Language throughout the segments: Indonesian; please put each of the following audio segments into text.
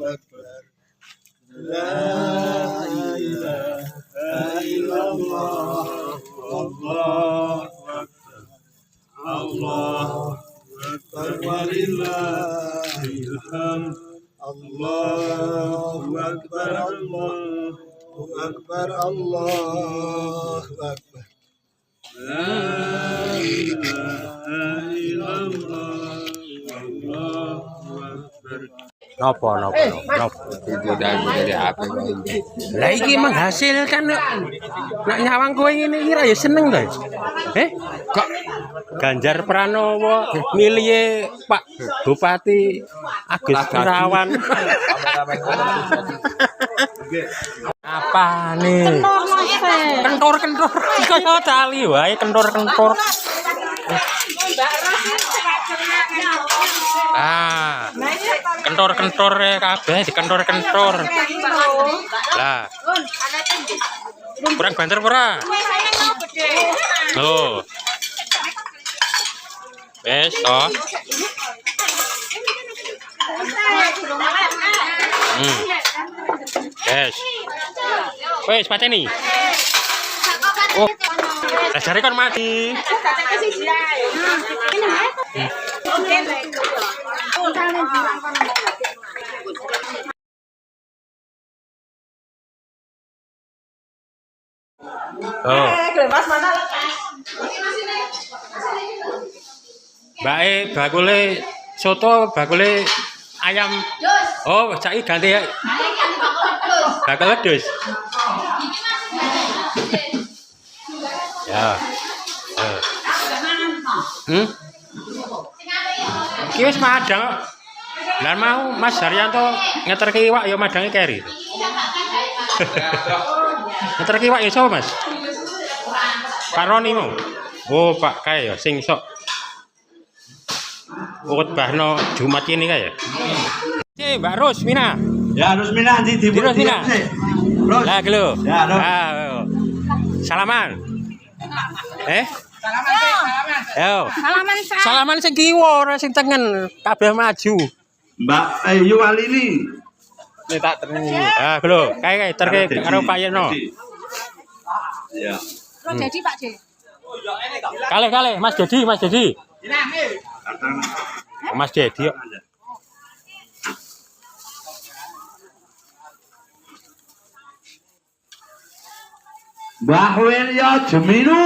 Akbar. La ilaha illallah. Allahu Akbar. Allahu Akbar walillahil hamd. Allahu Akbar. Allahu Akbar. Allahu Akbar. La ilaha illallah. Allahu Akbar. Nopo. Lah iki menghasilkan nek nyawang kowe ngene iki ra ya seneng to. Kok Ganjar Pranowo milih Pak Bupati Agus Irawan. Apa nih? Kentor kaya tali wae kentor. Ah, kentor kabeh dikentor. Lah. Kurang banter ora? Loh. Wes toh. Wes pateni. Oh. Dasare kon mati. Oh. Bae bakule soto, bakule ayam. Oh, saiki ganti bakul wedhus. Ya. Iki wis madang. Lah mau Mas Haryanto ngeterke iwak ya madange keri. Ngeterke iwak ya sapa, Mas? Pak Roni mau. Oh, Pak kae ya sing sok khotbahno Jumat ini kae ya. Mbak Rusmina. Ya Rusmina di Rusmina. Lah lho. Ya, salaman. Salaman. Salaman sing kiwa ora sing tengen, kabeh maju. Mbak Ayu Walini. Nek tak terni. Ah, lho, kae terke karo Pak Yeno. Ya. Jadi Pak D. Kalih Mas Dedi. Mas Dedi kok. Mbah Wirya Jaminu.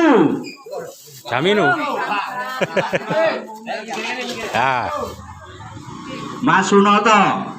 Ah. Mas Sunoto.